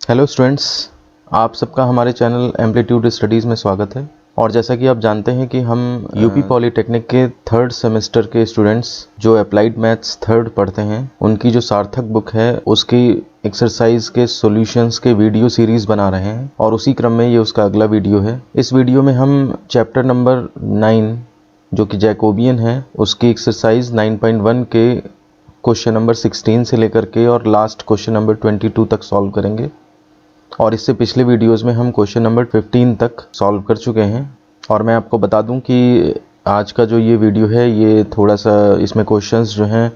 Hello students, आप सबका हमारे चैनल एम्पलीट्यूड स्टडीज़ में स्वागत है। और जैसा कि आप जानते हैं कि हम यूपी पॉलीटेक्निक के थर्ड सेमेस्टर के स्टूडेंट्स जो अप्लाइड मैथ्स थर्ड पढ़ते हैं, उनकी जो सार्थक बुक है उसकी एक्सरसाइज के सॉल्यूशंस के वीडियो सीरीज़ बना रहे हैं और उसी क्रम में ये उसका अगला वीडियो है। इस वीडियो में हम चैप्टर नंबर 9 जो कि जैकोबियन है उसकी एक्सरसाइज 9.1 के क्वेश्चन नंबर 16 से लेकर के और लास्ट क्वेश्चन नंबर 22 तक सॉल्व करेंगे। और इससे पिछले वीडियोस में हम क्वेश्चन नंबर 15 तक सॉल्व कर चुके हैं। और मैं आपको बता दूं कि आज का जो ये वीडियो है ये थोड़ा सा इसमें क्वेश्चंस जो हैं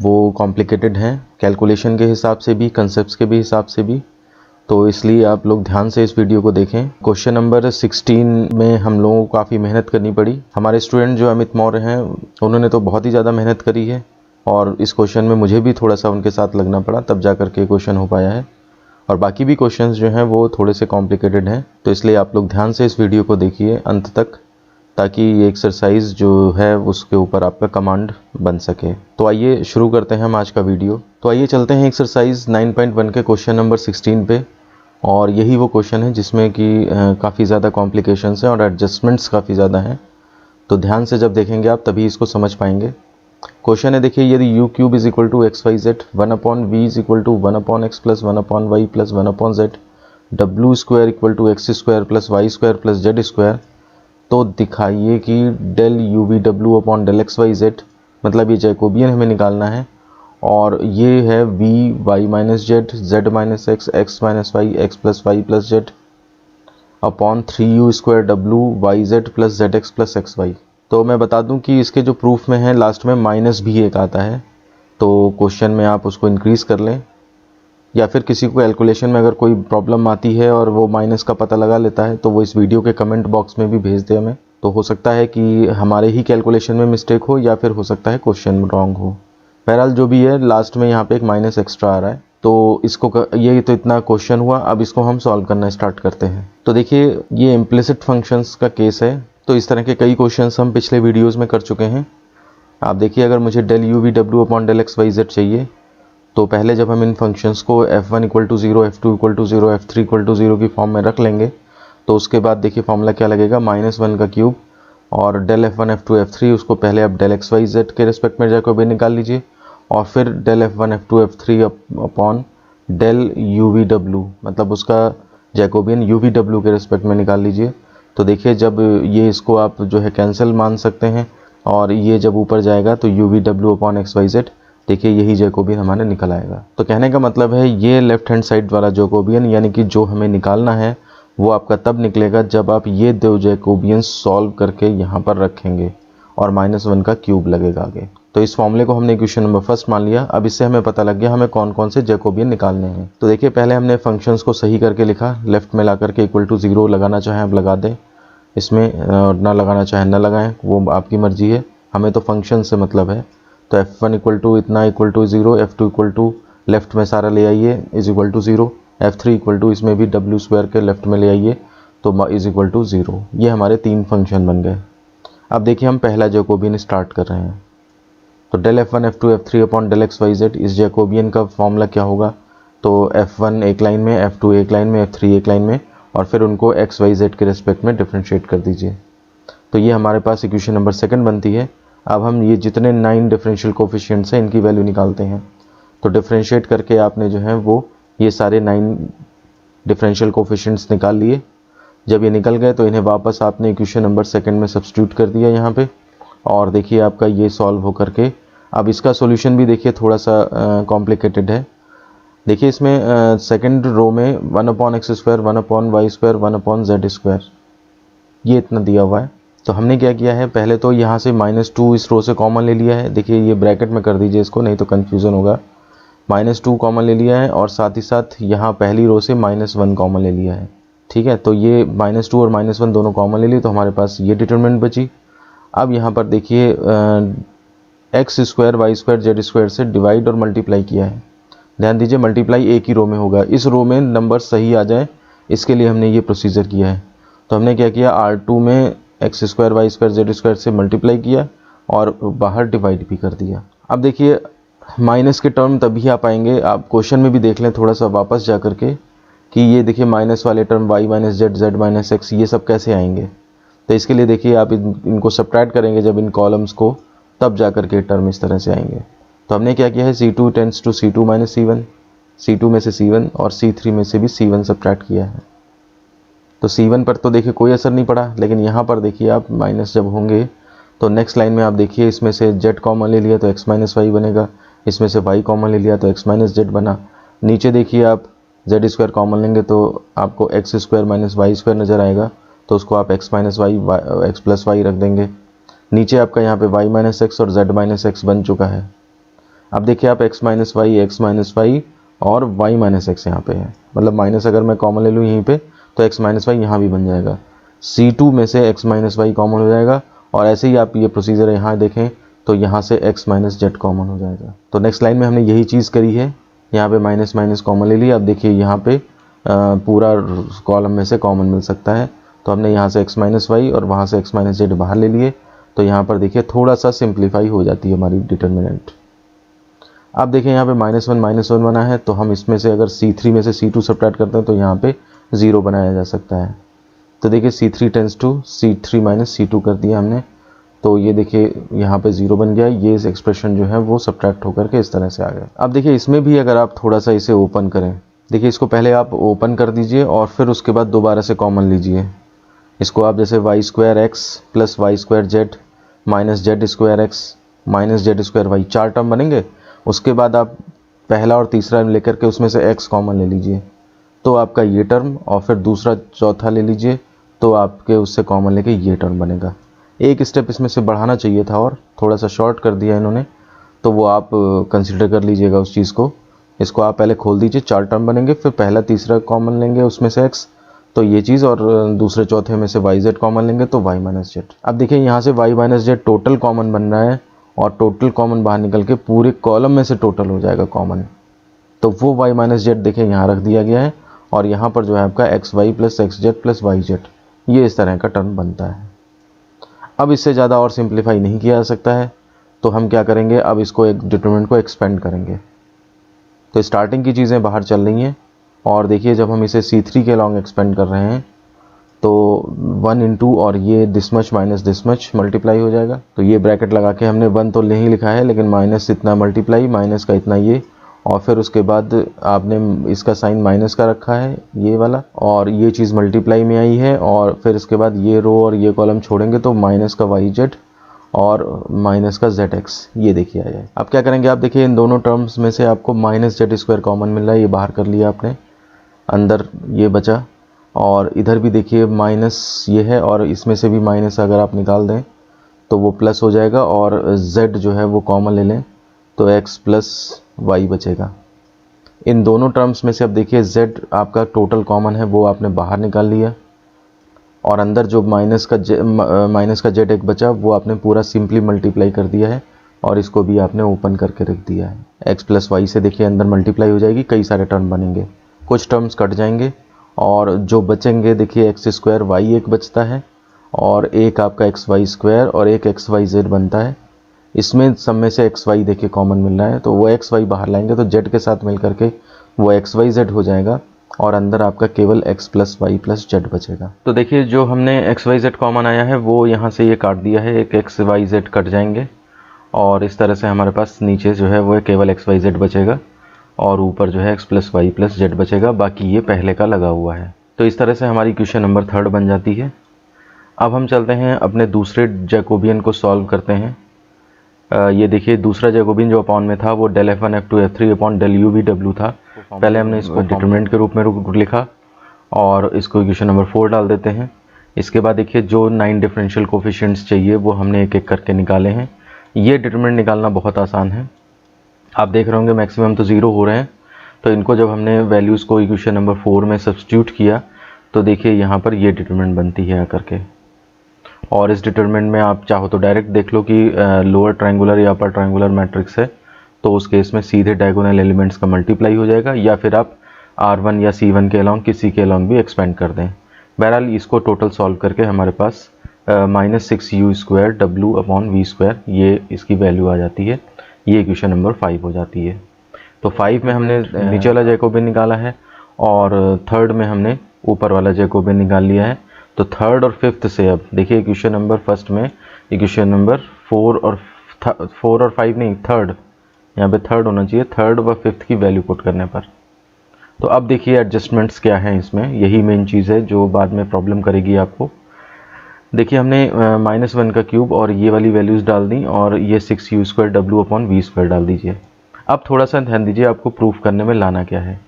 वो कॉम्प्लिकेटेड हैं, कैलकुलेशन के हिसाब से भी, कंसेप्ट्स के भी हिसाब से भी। तो इसलिए आप लोग ध्यान से इस वीडियो को देखें। क्वेश्चन नंबर 16 में हम लोगों को काफ़ी मेहनत करनी पड़ी। हमारे स्टूडेंट जो अमित मौर्य हैं उन्होंने तो बहुत ही ज़्यादा मेहनत करी है और इस क्वेश्चन में मुझे भी थोड़ा सा उनके साथ लगना पड़ा, तब जा कर के क्वेश्चन हो पाया है। और बाकी भी क्वेश्चंस जो हैं वो थोड़े से कॉम्प्लिकेटेड हैं, तो इसलिए आप लोग ध्यान से इस वीडियो को देखिए अंत तक, ताकि ये एक्सरसाइज जो है उसके ऊपर आपका कमांड बन सके। तो आइए शुरू करते हैं हम आज का वीडियो। तो आइए चलते हैं एक्सरसाइज 9.1 के क्वेश्चन नंबर 16 पे। और यही वो क्वेश्चन है जिसमें कि काफ़ी ज़्यादा कॉम्प्लिकेशंस हैं और एडजस्टमेंट्स काफ़ी ज़्यादा हैं। तो ध्यान से जब देखेंगे आप तभी इसको समझ पाएंगे। क्वेश्चन है, देखिए, यदि u cube is equal to x y z, 1/v is equal to 1/x plus 1/y plus 1/z, w square equal to x square plus y square plus z square, तो दिखाइए कि डेल यू वी डब्ल्यू upon del x y z, मतलब ये Jacobian हमें निकालना है। और ये है v y minus z, z minus x, x minus y, x plus y plus z upon 3u square डब्ल्यू y z plus z x plus x y. तो मैं बता दूं कि इसके जो प्रूफ में है लास्ट में माइनस भी एक आता है, तो क्वेश्चन में आप उसको इंक्रीज़ कर लें, या फिर किसी को कैलकुलेशन में अगर कोई प्रॉब्लम आती है और वो माइनस का पता लगा लेता है तो वो इस वीडियो के कमेंट बॉक्स में भी भेज दे हमें। तो हो सकता है कि हमारे ही कैलकुलेशन में मिस्टेक हो या फिर हो सकता है क्वेश्चन रॉन्ग हो। बहरहाल जो भी है, लास्ट में यहाँ पे एक माइनस एक्स्ट्रा आ रहा है। तो इसको ये तो इतना क्वेश्चन हुआ, अब इसको हम सॉल्व करना स्टार्ट करते हैं। तो देखिए, ये इम्प्लिसिट फंक्शंस का केस है। तो इस तरह के कई क्वेश्चंस हम पिछले वीडियोस में कर चुके हैं। आप देखिए, अगर मुझे डेल यू वी डब्ल्यू upon del x y z चाहिए, तो पहले जब हम इन फंक्शंस को f1 equal to 0, f2 equal to 0, f3 equal to 0 की फॉर्म में रख लेंगे, तो उसके बाद देखिए फॉर्मूला क्या लगेगा, -1 का क्यूब और डेल f1 f2 f3, उसको पहले आप डेल एक्स वाई जेड के रिस्पेक्ट में जैकोबियन निकाल लीजिए और फिर del f1 f2 f3 upon del u v डब्ल्यू, मतलब उसका जैकोबियन यू वी डब्ल्यू के रिस्पेक्ट में निकाल लीजिए। तो देखिए, जब ये इसको आप जो है कैंसिल मान सकते हैं और ये जब ऊपर जाएगा तो यू वी डब्ल्यू अपॉन एक्स वाई जेड, देखिए यही जैकोबियन हमारे निकल आएगा। तो कहने का मतलब है ये लेफ्ट हैंड साइड वाला जैकोबियन, यानी कि जो हमें निकालना है, वो आपका तब निकलेगा जब आप ये दो जैकोबियन सॉल्व करके यहाँ पर रखेंगे और -1 का क्यूब लगेगा आगे। तो इस फॉर्मूले को हमने इक्वेशन नंबर फर्स्ट मान लिया। अब इससे हमें पता लग गया हमें कौन कौन से जैकोबियन निकालने हैं। तो देखिए, पहले हमने फंक्शंस को सही करके लिखा, लेफ्ट में ला करके इक्वल टू 0 लगाना चाहें आप लगा दें, इसमें ना लगाना चाहें ना लगाएं, वो आपकी मर्जी है, हमें तो फंक्शन से मतलब है। तो f1 इक्वल टू इतना equal to 0, f2 equal to left में सारा ले आइए is equal to 0, f3 equal to इसमें भी w स्क्वायर के लेफ्ट में ले आइए तो इज इक्वल टू 0। ये हमारे 3 फंक्शन बन गए। अब देखिए, हम पहला जैकोबियन स्टार्ट कर रहे हैं। तो del f1 f2 f3 upon del x y z, इस जैकोबियन का फॉर्मूला क्या होगा, तो f1 एक लाइन में, f2 एक लाइन में, f3 एक लाइन में, और फिर उनको एक्स वाई जेड के रिस्पेक्ट में डिफ्रेंशिएट कर दीजिए। तो ये हमारे पास इक्वेशन नंबर सेकंड बनती है। अब हम ये जितने 9 डिफरेंशियल कोफिशिएंट्स हैं इनकी वैल्यू निकालते हैं। तो डिफरेंशिएट करके आपने जो है वो ये सारे 9 डिफरेंशियल कोफिशिएंट्स निकाल लिए। जब ये निकल गए तो इन्हें वापस आपने इक्वेशन नंबर सेकंड में सब्स्टिट्यूट कर दिया यहाँ पे, और देखिए आपका ये सॉल्व हो करके, अब इसका सॉल्यूशन भी देखिए थोड़ा सा कॉम्प्लिकेटेड है। देखिए, इसमें सेकंड रो में 1/x square, 1/y square, 1/z square, ये इतना दिया हुआ है। तो हमने क्या किया है, पहले तो यहाँ से -2 इस रो से कॉमन ले लिया है। देखिए, ये ब्रैकेट में कर दीजिए इसको, नहीं तो कन्फ्यूज़न होगा। -2 कॉमन ले लिया है और साथ ही साथ यहाँ पहली रो से -1 कॉमन ले लिया है। ठीक है, तो ये -2 और -1 दोनों कॉमन ले लिए, तो हमारे पास ये डिटरमिनेंट बची। अब यहाँ पर देखिए, x square y square z square से डिवाइड और मल्टीप्लाई किया है। ध्यान दीजिए, मल्टीप्लाई एक ही रो में होगा, इस रो में नंबर सही आ जाए इसके लिए हमने ये प्रोसीजर किया है। तो हमने क्या किया, R2 में x square y square z square से मल्टीप्लाई किया और बाहर डिवाइड भी कर दिया। अब देखिए, माइनस के टर्म तभी आ पाएंगे, आप क्वेश्चन में भी देख लें थोड़ा सा वापस जा करके, कि ये देखिए माइनस वाले term y minus Z Z minus x ये सब कैसे आएंगे। तो इसके लिए देखिए आप इनको सब्ट्रैक्ट करेंगे जब इन कॉलम्स को, तब जा कर के टर्म इस तरह से आएंगे। तो हमने क्या किया है, C2 tends to C2 minus C1, C2 में से C1 और C3 में से भी C1 सब्ट्रैक्ट किया है। तो C1 पर तो देखिए कोई असर नहीं पड़ा, लेकिन यहाँ पर देखिए आप माइनस जब होंगे तो नेक्स्ट लाइन में आप देखिए इसमें से z कॉमन ले लिया तो x माइनस वाई बनेगा, इसमें से y कॉमन ले लिया तो x माइनस जेड बना। नीचे देखिए आप z स्क्वायर कॉमन लेंगे तो आपको x square minus y square नज़र आएगा, तो उसको आप x minus y x plus y रख देंगे। नीचे आपका यहाँ पे y माइनस एक्स और z माइनस एक्स बन चुका है। अब देखिए आप x माइनस वाई और y माइनस एक्स यहाँ पे है, मतलब माइनस अगर मैं कॉमन ले लूँ यहीं पे तो x माइनस वाई यहाँ भी बन जाएगा। C2 में से x माइनस वाई कॉमन हो जाएगा, और ऐसे ही आप ये प्रोसीजर यहाँ देखें तो यहाँ से x माइनस जेड कॉमन हो जाएगा। तो नेक्स्ट लाइन में हमने यही चीज़ करी है, यहाँ पे माइनस माइनस कॉमन ले लिया। अब देखिए यहाँ पे पूरा कॉलम में से कॉमन मिल सकता है, तो हमने यहाँ से x माइनस वाई और वहाँ से x माइनस जेड बाहर ले लिए। तो यहाँ पर देखिए थोड़ा सा सिंप्लीफाई हो जाती है हमारी डिटर्मिनेंट। अब देखिए यहाँ पे माइनस वन बना है, तो हम इसमें से अगर C3 में से C2 सब्ट्रैक्ट करते हैं तो यहाँ पे 0 बनाया जा सकता है। तो देखिए C3 tends to C3 minus C2 कर दिया हमने, तो ये देखिए यहाँ पे 0 बन गया। ये इस एक्सप्रेशन जो है वो सब्ट्रैक्ट होकर के इस तरह से आ गया। अब देखिए इसमें भी अगर आप थोड़ा सा इसे ओपन करें, देखिए इसको पहले आप ओपन कर दीजिए और फिर उसके बाद दोबारा से कॉमन लीजिए। इसको आप जैसे y square x plus y square z minus z square x minus z square y, 4 term बनेंगे। उसके बाद आप पहला और तीसरा लेकर के उसमें से x कॉमन ले लीजिए, तो आपका ये टर्म, और फिर दूसरा चौथा ले लीजिए तो आपके उससे कॉमन लेके ये टर्म बनेगा। एक स्टेप इसमें से बढ़ाना चाहिए था और थोड़ा सा शॉर्ट कर दिया इन्होंने, तो वो आप कंसिडर कर लीजिएगा उस चीज़ को। इसको आप पहले खोल दीजिए, 4 टर्म बनेंगे, फिर पहला तीसरा कॉमन लेंगे उसमें से x, तो ये चीज़, और दूसरे चौथे में से वाई जेड कॉमन लेंगे तो वाई माइनस जेड। अब देखिए यहाँ से y minus z total common बन रहा है, और टोटल कॉमन बाहर निकल के पूरे कॉलम में से टोटल हो जाएगा कॉमन, तो वो वाई माइनस जेड देखिए यहाँ रख दिया गया है, और यहाँ पर जो है आपका x y plus x z plus y z, ये इस तरह का टर्म बनता है। अब इससे ज़्यादा और सिंप्लीफाई नहीं किया जा सकता है, तो हम क्या करेंगे, अब इसको एक डिटरमिनेंट को एक्सपेंड करेंगे। तो स्टार्टिंग की चीज़ें बाहर चल रही हैं, और देखिए जब हम इसे C3 के लॉन्ग एक्सपेंड कर रहे हैं तो 1 इंटू और ये this much minus this much multiply हो जाएगा। तो ये ब्रैकेट लगा के हमने 1 तो नहीं लिखा है, लेकिन माइनस इतना मल्टीप्लाई, माइनस का इतना ये, और फिर उसके बाद आपने इसका साइन माइनस का रखा है ये वाला, और ये चीज़ मल्टीप्लाई में आई है, और फिर इसके बाद ये रो और ये कॉलम छोड़ेंगे तो माइनस का वाई जेड और माइनस का जेड एक्स, ये देखिए आ जाए। अब क्या करेंगे, आप देखिए इन दोनों टर्म्स में से आपको माइनस जेड स्क्वायर कॉमन मिल रहा है, ये बाहर कर लिया आपने, अंदर ये बचा, और इधर भी देखिए माइनस ये है, और इसमें से भी माइनस अगर आप निकाल दें तो वो प्लस हो जाएगा, और z जो है वो कॉमन ले लें तो x प्लस वाई बचेगा। इन दोनों टर्म्स में से अब देखिए z आपका टोटल कॉमन है वो आपने बाहर निकाल लिया, और अंदर जो माइनस का z एक बचा वो आपने पूरा सिंपली मल्टीप्लाई कर दिया है, और इसको भी आपने ओपन करके रख दिया है। x प्लस वाई से देखिए अंदर मल्टीप्लाई हो जाएगी, कई सारे टर्म बनेंगे, कुछ टर्म्स कट जाएंगे, और जो बचेंगे देखिए एक्स स्क्वायर वाई एक बचता है, और एक आपका एक्स वाई स्क्वायर और एक एक्स वाई जेड बनता है। इसमें सब में से एक्स वाई देखिए कॉमन मिल रहा है, तो वो एक्स वाई बाहर लाएंगे तो जेड के साथ मिल करके वो एक्स वाई जेड हो जाएगा, और अंदर आपका केवल x plus y plus z बचेगा। तो देखिए जो हमने एक्स वाई जेड कॉमन आया है वो यहाँ से ये काट दिया है, एक एक्स वाई जेड कट जाएंगे, और इस तरह से हमारे पास नीचे जो है वो केवल एक्स वाई जेड बचेगा, और ऊपर जो है x plus y plus z बचेगा, बाकी ये पहले का लगा हुआ है। तो इस तरह से हमारी क्वेश्चन नंबर 3 बन जाती है। अब हम चलते हैं अपने दूसरे जैकोबियन को सॉल्व करते हैं। ये देखिए दूसरा जैकोबियन जो अपॉन में था वो del F1 F2 F3 upon del U V W था। पहले हमने इसको डिटरमिनेंट के रूप में लिखा, और इसको क्वेश्चन नंबर 4 डाल देते हैं। इसके बाद देखिए जो 9 डिफरेंशियल कोफिशिएंट्स चाहिए वो हमने एक एक करके निकाले हैं। ये डिटरमिनेंट निकालना बहुत आसान है, आप देख रहे होंगे मैक्सिमम तो 0 हो रहे हैं, तो इनको जब हमने वैल्यूज़ को इक्वेशन नंबर 4 में सब्स्टिट्यूट किया तो देखिए यहाँ पर ये डिटरमिनेंट बनती है आकर के। और इस डिटरमिनेंट में आप चाहो तो डायरेक्ट देख लो कि लोअर ट्रायंगुलर या अपर ट्रायंगुलर मैट्रिक्स है, तो उस केस में सीधे डायगोनल एलिमेंट्स का मल्टीप्लाई हो जाएगा, या फिर आप R1 या C1 के अलॉन्ग किसी के अलॉन्ग भी एक्सपेंड कर दें। बहरहाल इसको टोटल सॉल्व करके हमारे पास -6u² W अपॉन v², ये इसकी वैल्यू आ जाती है। ये इक्वेशन नंबर 5 हो जाती है। तो 5 में हमने नीचे वाला जैकोबियन निकाला है, और थर्ड में हमने ऊपर वाला जैकोबियन निकाल लिया है। तो थर्ड और फिफ्थ से अब देखिए इक्वेशन नंबर फर्स्ट में इक्वेशन नंबर 4 और 5 नहीं, थर्ड, यहाँ पे थर्ड होना चाहिए, थर्ड व फिफ्थ की वैल्यू पुट करने पर। तो अब देखिए एडजस्टमेंट्स क्या हैं इसमें, यही मेन चीज़ है जो बाद में प्रॉब्लम करेगी आपको। देखिए हमने -1 का क्यूब और ये वाली वैल्यूज़ डाल दी और ये 6u² w/v² डाल दीजिए। अब थोड़ा सा ध्यान दीजिए आपको प्रूफ करने में लाना क्या है।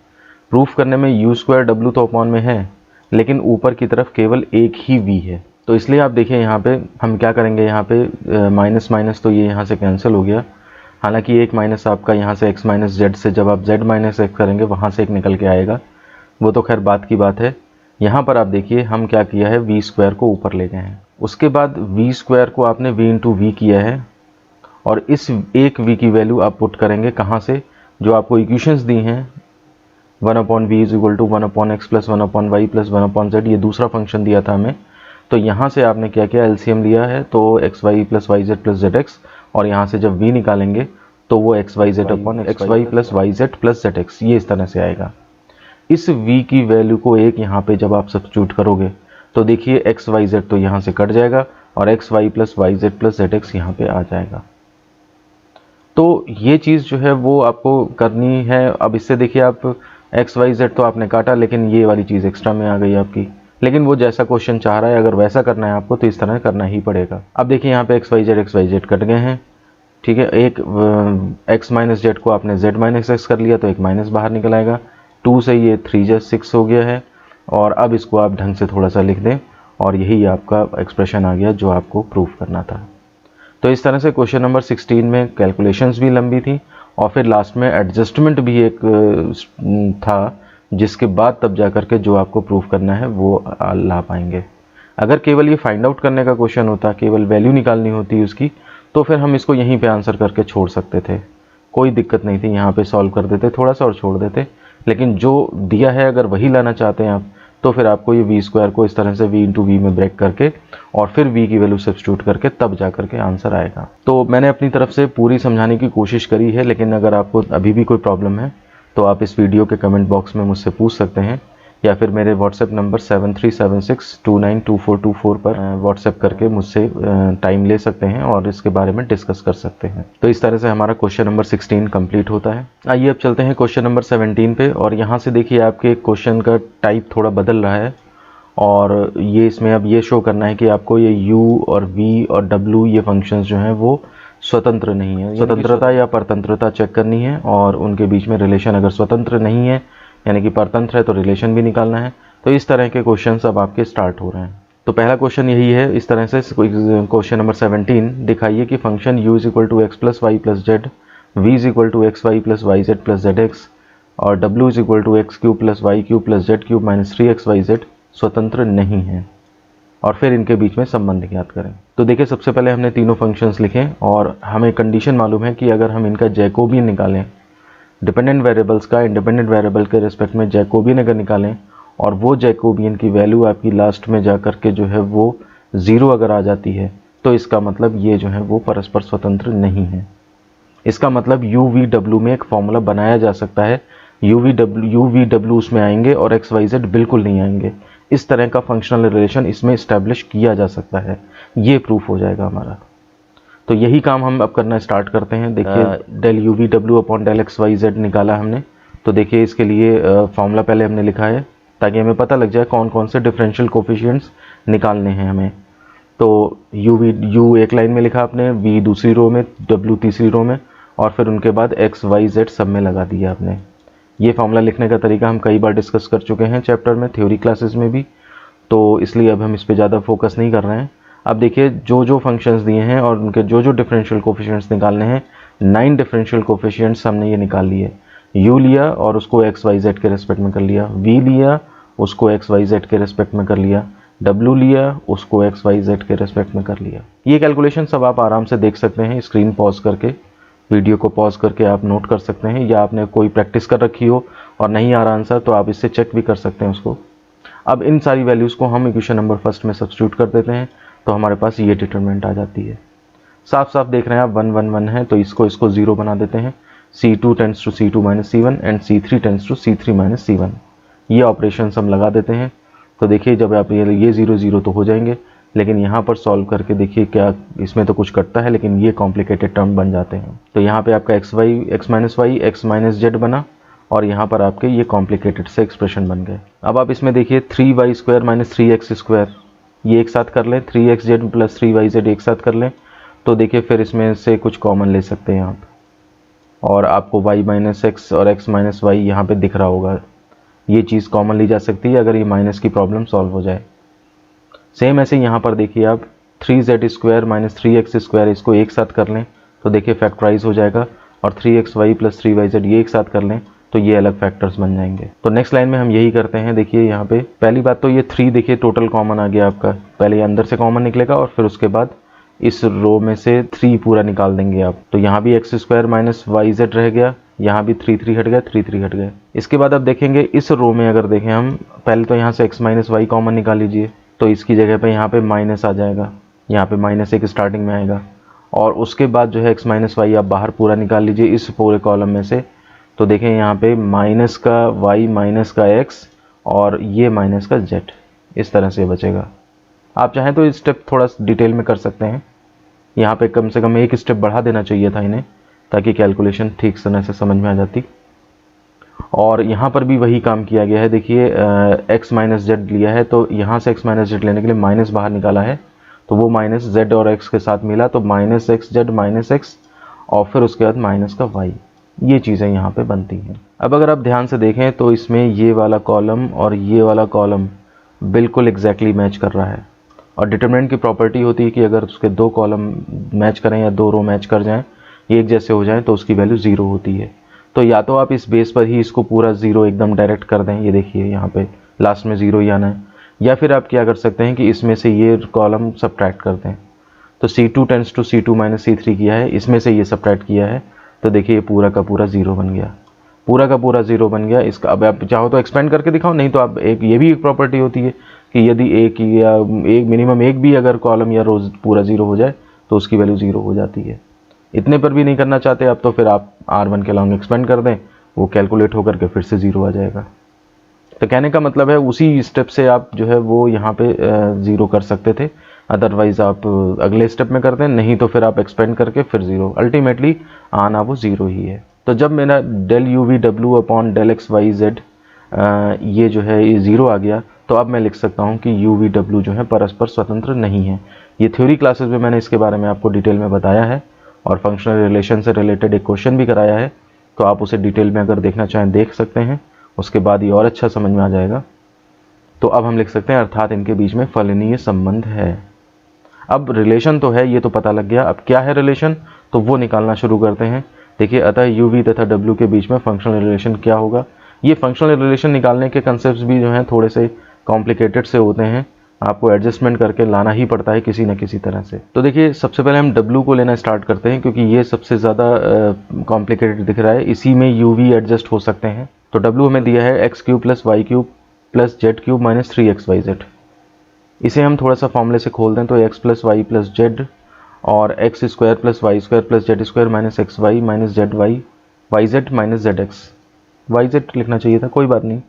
प्रूफ करने में u² w तो अपॉन में है, लेकिन ऊपर की तरफ केवल एक ही v है। तो इसलिए आप देखिए यहाँ पे हम क्या करेंगे, यहाँ पे माइनस माइनस तो ये यहाँ से कैंसिल हो गया। हालांकि एक माइनस आपका यहाँ से x - z से जब आप z - x करेंगे वहाँ से एक निकल के आएगा, वो तो खैर बात की बात है। यहाँ पर आप देखिए हम क्या किया है, v² को ऊपर ले गए हैं। उसके बाद v² को आपने v × v किया है और इस एक v की वैल्यू आप पुट करेंगे कहाँ से, जो आपको इक्वेशंस दी हैं 1/v = 1/x + 1/y + 1/z, ये दूसरा फंक्शन दिया था हमें। तो यहाँ से आपने क्या किया, एलसीएम लिया है तो xy + yz + zx, और यहाँ से जब v निकालेंगे तो वो xyz/xy + yz + zx, ये इस तरह से आएगा। इस v की वैल्यू को एक यहाँ पे जब आप सब्स्टिट्यूट करोगे तो देखिए xyz तो यहाँ से कट जाएगा और xy + yz + zx यहाँ पे आ जाएगा। तो ये चीज़ जो है वो आपको करनी है। अब इससे देखिए आप xyz तो आपने काटा, लेकिन ये वाली चीज़ एक्स्ट्रा में आ गई आपकी। लेकिन वो जैसा क्वेश्चन चाह रहा है, अगर वैसा करना है आपको तो इस तरह करना ही पड़ेगा। अब देखिए यहाँ पे xyz कट गए हैं, ठीक है। एक x - z को आपने z - x कर लिया तो एक माइनस बाहर निकल आएगा। 2 से ये 3 × 6 हो गया है, और अब इसको आप ढंग से थोड़ा सा लिख दें और यही आपका एक्सप्रेशन आ गया जो आपको प्रूफ करना था। तो इस तरह से क्वेश्चन नंबर 16 में कैलकुलेशंस भी लंबी थी और फिर लास्ट में एडजस्टमेंट भी एक था, जिसके बाद तब जा कर के जो आपको प्रूफ करना है वो ला पाएंगे। अगर केवल ये फाइंड आउट करने का क्वेश्चन होता, केवल वैल्यू निकालनी होती उसकी, तो फिर हम इसको यहीं पे आंसर करके छोड़ सकते थे, कोई दिक्कत नहीं थी, यहाँ पे सॉल्व कर देते थोड़ा सा और छोड़ देते। लेकिन जो दिया है अगर वही लाना चाहते हैं आप, तो फिर आपको ये v² को इस तरह से v × v में ब्रेक करके और फिर v की वैल्यू सब्स्टिट्यूट करके तब जा करके आंसर आएगा। तो मैंने अपनी तरफ से पूरी समझाने की कोशिश करी है, लेकिन अगर आपको अभी भी कोई प्रॉब्लम है तो आप इस वीडियो के कमेंट बॉक्स में मुझसे पूछ सकते हैं, या फिर मेरे व्हाट्सएप नंबर 7376292424 पर व्हाट्सएप करके मुझसे टाइम ले सकते हैं और इसके बारे में डिस्कस कर सकते हैं। तो इस तरह से हमारा क्वेश्चन नंबर 16 कंप्लीट होता है। आइए अब चलते हैं क्वेश्चन नंबर 17 पे, और यहाँ से देखिए आपके क्वेश्चन का टाइप थोड़ा बदल रहा है, और ये इसमें अब ये शो करना है कि आपको ये u और v और w ये फंक्शंस जो हैं वो स्वतंत्र नहीं है। स्वतंत्रता या परतंत्रता चेक करनी है, और उनके बीच में रिलेशन अगर स्वतंत्र नहीं है यानी कि परतंत्र है तो रिलेशन भी निकालना है। तो इस तरह के क्वेश्चंस अब आपके स्टार्ट हो रहे हैं। तो पहला क्वेश्चन यही है, इस तरह से क्वेश्चन नंबर 17, दिखाइए कि function u = x + y + z, v = xy + yz + zx और w = x³ + y³ + z³ - 3xyz स्वतंत्र नहीं है, और फिर इनके बीच में संबंध ज्ञात करें। तो देखिए सबसे पहले हमने तीनों फंक्शंस लिखे और हमें कंडीशन मालूम है कि अगर हम इनका जैकोबियन निकालें, डिपेंडेंट वेरिएबल्स का इंडिपेंडेंट वेरिएबल के रिस्पेक्ट में जैकोबियन अगर निकालें और वो जैकोबियन की वैल्यू आपकी लास्ट में जा कर के जो है वो 0 अगर आ जाती है, तो इसका मतलब ये जो है वो परस्पर स्वतंत्र नहीं है। इसका मतलब u/v/w में एक फॉर्मूला बनाया जा सकता है, u/v/w उसमें आएंगे और xyz बिल्कुल नहीं आएंगे। इस तरह का फंक्शनल रिलेशन इसमें इस्टेब्लिश किया जा सकता है, ये प्रूफ हो जाएगा हमारा। तो यही काम हम अब करना स्टार्ट करते हैं। देखिए del u/v/w del xyz निकाला हमने, तो देखिए इसके लिए फॉर्मूला पहले हमने लिखा है ताकि हमें पता लग जाए कौन कौन से डिफरेंशियल कोफिशिएंट्स निकालने हैं हमें। तो u एक लाइन में लिखा आपने, v दूसरी रो में, w तीसरी रो में, और फिर उनके बाद x y z सब में लगा दिया आपने। ये फॉर्मूला लिखने का तरीका हम कई बार डिस्कस कर चुके हैं चैप्टर में, थ्योरी क्लासेस में भी, तो इसलिए अब हम इस पर ज़्यादा फोकस नहीं कर रहे हैं। अब देखिए जो जो फंक्शंस दिए हैं और उनके जो जो डिफरेंशियल कोफिशिएंट्स निकालने हैं, 9 डिफरेंशियल कोफिशिएंट्स हमने ये निकाल लिए। u लिया और उसको x y z के रेस्पेक्ट में कर लिया, v लिया उसको x y z के रेस्पेक्ट में कर लिया, w लिया उसको x y z के रेस्पेक्ट में कर लिया। ये कैलकुलेशन सब आप आराम से देख सकते हैं, स्क्रीन पॉज करके, वीडियो को पॉज करके आप नोट कर सकते हैं, या आपने कोई प्रैक्टिस कर रखी हो और नहीं आ रहा आंसर तो आप इससे चेक भी कर सकते हैं उसको। अब इन सारी वैल्यूज़ को हम इक्वेशन नंबर फर्स्ट में सब्स्टिट्यूट कर देते हैं, तो हमारे पास ये डिटरमिनेंट आ जाती है। साफ साफ देख रहे हैं आप 1 1 1 है, तो इसको 0 बना देते हैं। c2 tends to c2 - c1 and c3 tends to c3 - c1। ये ऑपरेशन हम लगा देते हैं। तो देखिए जब आप ये 0 0 तो हो जाएंगे, लेकिन यहाँ पर सॉल्व करके देखिए क्या इसमें तो कुछ कटता है, लेकिन ये कॉम्प्लिकेटेड टर्म बन जाते हैं। तो यहाँ पे आपका x minus y x minus z बना, और यहाँ पर आपके ये कॉम्प्लिकेटेड से एक्सप्रेशन बन गए। अब आप इसमें देखिए 3y square minus 3x square, ये एक साथ कर लें, 3xz प्लस 3yz एक साथ कर लें, तो देखिए फिर इसमें से कुछ कॉमन ले सकते हैं आप, और आपको y माइनस एक्स और x माइनस वाई यहाँ पे दिख रहा होगा। ये चीज़ कॉमन ली जा सकती है अगर ये माइनस की प्रॉब्लम सॉल्व हो जाए। सेम ऐसे यहाँ पर देखिए आप 3z square minus 3x square, इसको एक साथ कर लें तो देखिए फैक्टराइज हो जाएगा, और 3xy प्लस 3yz ये एक साथ कर लें तो ये अलग फैक्टर्स बन जाएंगे। तो नेक्स्ट लाइन में हम यही करते हैं। देखिए यहाँ पे पहली बात तो ये 3 देखिए टोटल कॉमन आ गया आपका, पहले ये अंदर से कॉमन निकलेगा और फिर उसके बाद इस रो में से 3 पूरा निकाल देंगे आप। तो यहाँ भी x square minus y z रह गया, यहाँ भी 3 3 हट गया, 3 3 हट गए। इसके बाद अब देखेंगे इस रो में, अगर देखें हम पहले तो यहाँ से x माइनस वाई कॉमन निकाल लीजिए, तो इसकी जगह पे यहाँ पे माइनस आ जाएगा, यहाँ पे माइनस एक स्टार्टिंग में आएगा, और उसके बाद जो है x माइनस वाई आप बाहर पूरा निकाल लीजिए इस पूरे कॉलम में से। तो देखें यहाँ पे माइनस का y माइनस का x और ये माइनस का z, इस तरह से बचेगा। आप चाहें तो इस स्टेप थोड़ा डिटेल में कर सकते हैं, यहाँ पे कम से कम एक स्टेप बढ़ा देना चाहिए था इन्हें, ताकि कैलकुलेशन ठीक तरह से समझ में आ जाती। और यहाँ पर भी वही काम किया गया है। देखिए x माइनस जेड लिया है, तो यहाँ से x माइनस जेड लेने के लिए माइनस बाहर निकाला है, तो वो माइनस जेड और x के साथ मिला, तो minus x Z minus x, और फिर उसके बाद माइनस का y, ये चीज़ें यहाँ पे बनती हैं। अब अगर आप ध्यान से देखें तो इसमें ये वाला कॉलम और ये वाला कॉलम बिल्कुल एग्जैक्टली मैच कर रहा है, और डिटरमिनेंट की प्रॉपर्टी होती है कि अगर उसके 2 कॉलम मैच करें या 2 रो मैच कर जाएं, एक जैसे हो जाएं, तो उसकी वैल्यू 0 होती है। तो या तो आप इस बेस पर ही इसको पूरा 0 एकदम डायरेक्ट कर दें, ये देखिए यहाँ पे लास्ट में 0 ही आना है, या फिर आप क्या कर सकते हैं कि इसमें से ये कॉलम सब्ट्रैक्ट कर दें। तो C2 tends to C2 minus C3 किया है, इसमें से ये सब्ट्रैक्ट किया है, तो देखिए ये पूरा का पूरा 0 बन गया, पूरा का पूरा 0 बन गया। इसका अब आप चाहो तो एक्सपेंड करके दिखाओ, नहीं तो आप एक, ये भी एक प्रॉपर्टी होती है कि यदि एक या एक मिनिमम एक भी अगर कॉलम या रोज पूरा 0 हो जाए तो उसकी वैल्यू 0 हो जाती है। इतने पर भी नहीं करना चाहते आप, तो फिर आप R1 के लॉन्ग एक्सपेंड कर दें, वो कैलकुलेट होकर के फिर से 0 आ जाएगा। तो कहने का मतलब है उसी स्टेप से आप जो है वो यहाँ पे 0 कर सकते थे, अदरवाइज आप अगले स्टेप में करते हैं, नहीं तो फिर आप एक्सपेंड करके फिर 0, अल्टीमेटली आना वो 0 ही है। तो जब मेरा डेल यू वी डब्ल्यू upon del x y z ये जो है ये 0 आ गया, तो अब मैं लिख सकता हूँ कि यू वी डब्ल्यू जो है परस्पर स्वतंत्र नहीं है। ये थ्योरी क्लासेस में मैंने इसके बारे में आपको डिटेल में बताया है, और फंक्शनल रिलेशन से रिलेटेड एक क्वेश्चन भी कराया है, तो आप उसे डिटेल में अगर देखना चाहें देख सकते हैं, उसके बाद ये और अच्छा समझ में आ जाएगा। तो अब हम लिख सकते हैं अर्थात इनके बीच में फलनीय संबंध है। अब रिलेशन तो है, ये तो पता लग गया, अब क्या है रिलेशन, तो वो निकालना शुरू करते हैं। देखिए अतः यू वी तथा डब्ल्यू के बीच में फंक्शनल रिलेशन क्या होगा। ये फंक्शनल रिलेशन निकालने के कंसेप्ट भी जो हैं थोड़े से कॉम्प्लिकेटेड से होते हैं, आपको एडजस्टमेंट करके लाना ही पड़ता है किसी न किसी तरह से। तो देखिए सबसे पहले हम W को लेना स्टार्ट करते हैं, क्योंकि ये सबसे ज़्यादा कॉम्प्लिकेटेड दिख रहा है, इसी में U V एडजस्ट हो सकते हैं। तो W हमें दिया है x cube plus y cube plus z cube minus 3xyz। इसे हम थोड़ा सा फॉर्मूले से खोल दें तो x plus y plus z और x square plus y square plus z square minus x y minus z y y z minus z x. Y z लिखना चाहिए था, कोई बात नहीं।